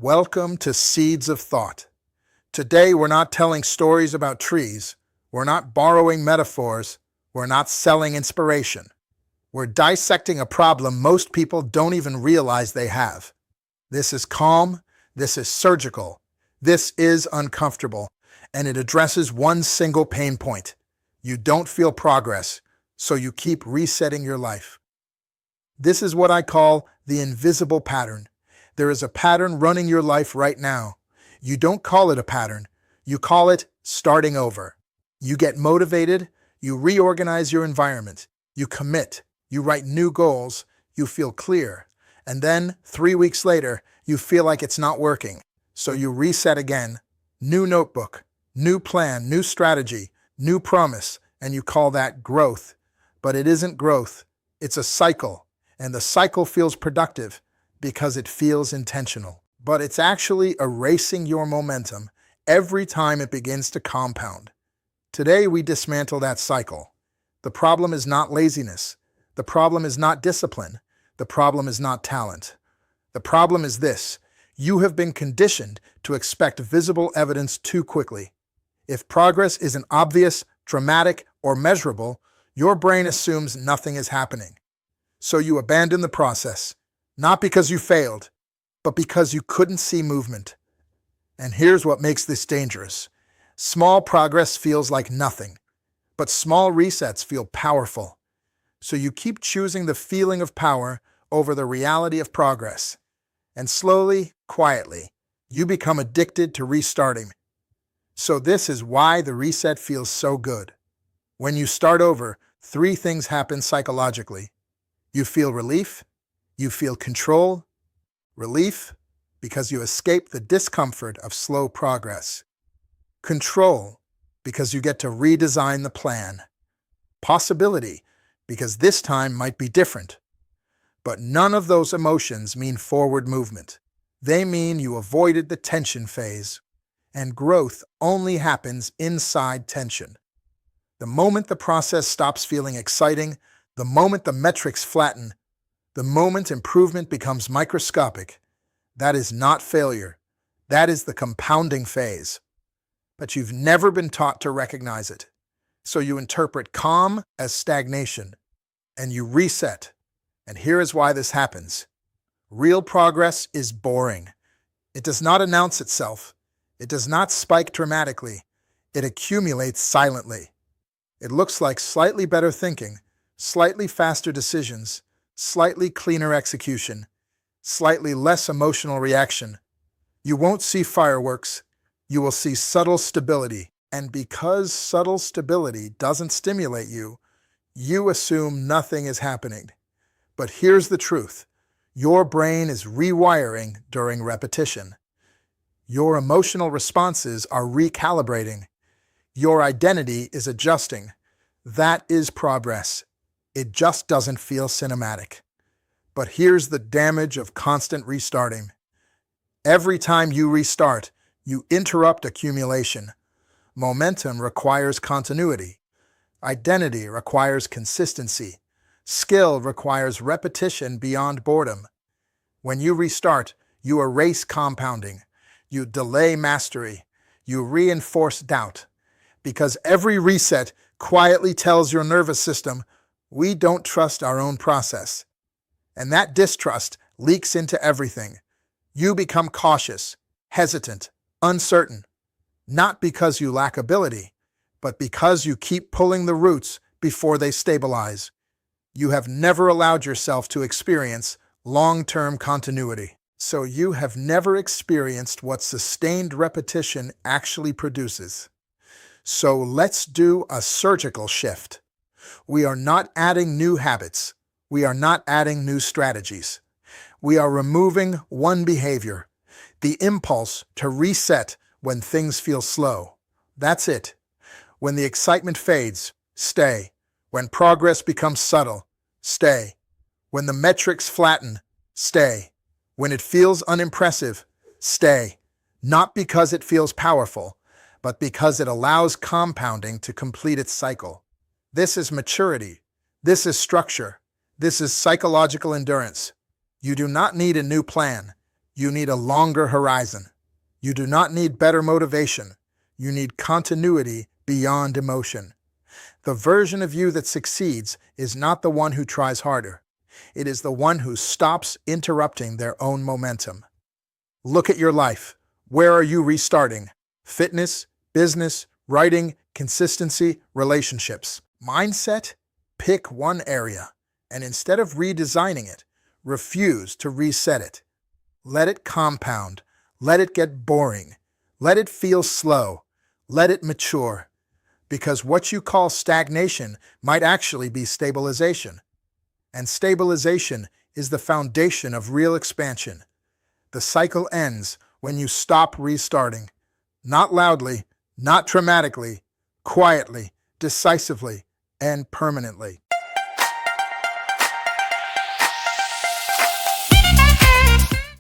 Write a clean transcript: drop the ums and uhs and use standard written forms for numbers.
Welcome to Seeds of Thought. Today we're not telling stories about trees, we're not borrowing metaphors, we're not selling inspiration. We're dissecting a problem most people don't even realize they have. This is calm, this is surgical, this is uncomfortable, and it addresses one single pain point. You don't feel progress, so you keep resetting your life. This is what I call the invisible pattern. There is a pattern running your life right now. You don't call it a pattern. You call it starting over. You get motivated, you reorganize your environment, you commit, you write new goals, you feel clear. And then, 3 weeks later, you feel like it's not working. So you reset again. New notebook, new plan, new strategy, new promise, and you call that growth. But it isn't growth. It's a cycle. And the cycle feels productive because it feels intentional. But it's actually erasing your momentum every time it begins to compound. Today, we dismantle that cycle. The problem is not laziness. The problem is not discipline. The problem is not talent. The problem is this: you have been conditioned to expect visible evidence too quickly. If progress isn't obvious, dramatic, or measurable, your brain assumes nothing is happening. So you abandon the process, not because you failed, but because you couldn't see movement. And here's what makes this dangerous. Small progress feels like nothing, but small resets feel powerful. So you keep choosing the feeling of power over the reality of progress. And slowly, quietly, you become addicted to restarting. So this is why the reset feels so good. When you start over, 3 things happen psychologically. You feel relief, you feel control. Relief, because you escape the discomfort of slow progress. Control, because you get to redesign the plan. Possibility, because this time might be different. But none of those emotions mean forward movement. They mean you avoided the tension phase. And growth only happens inside tension. The moment the process stops feeling exciting, the moment the metrics flatten, the moment improvement becomes microscopic, that is not failure. That is the compounding phase. But you've never been taught to recognize it. So you interpret calm as stagnation, and you reset. And here is why this happens. Real progress is boring. It does not announce itself. It does not spike dramatically. It accumulates silently. It looks like slightly better thinking, slightly faster decisions, slightly cleaner execution, slightly less emotional reaction. You won't see fireworks. You will see subtle stability. And because subtle stability doesn't stimulate you, you assume nothing is happening. But here's the truth. Your brain is rewiring during repetition. Your emotional responses are recalibrating. Your identity is adjusting. That is progress. It just doesn't feel cinematic. But here's the damage of constant restarting. Every time you restart, you interrupt accumulation. Momentum requires continuity. Identity requires consistency. Skill requires repetition beyond boredom. When you restart, you erase compounding. You delay mastery. You reinforce doubt. Because every reset quietly tells your nervous system, we don't trust our own process. And that distrust leaks into everything. You become cautious, hesitant, uncertain. Not because you lack ability, but because you keep pulling the roots before they stabilize. You have never allowed yourself to experience long-term continuity. So you have never experienced what sustained repetition actually produces. So let's do a surgical shift. We are not adding new habits. We are not adding new strategies. We are removing one behavior, the impulse to reset when things feel slow. That's it. When the excitement fades, stay. When progress becomes subtle, stay. When the metrics flatten, stay. When it feels unimpressive, stay. Not because it feels powerful, but because it allows compounding to complete its cycle. This is maturity. This is structure. This is psychological endurance. You do not need a new plan. You need a longer horizon. You do not need better motivation. You need continuity beyond emotion. The version of you that succeeds is not the one who tries harder. It is the one who stops interrupting their own momentum. Look at your life. Where are you restarting? Fitness, business, writing, consistency, relationships. Mindset? Pick one area, and instead of redesigning it, refuse to reset it. Let it compound. Let it get boring. Let it feel slow. Let it mature. Because what you call stagnation might actually be stabilization. And stabilization is the foundation of real expansion. The cycle ends when you stop restarting. Not loudly, not dramatically, quietly, decisively, and permanently.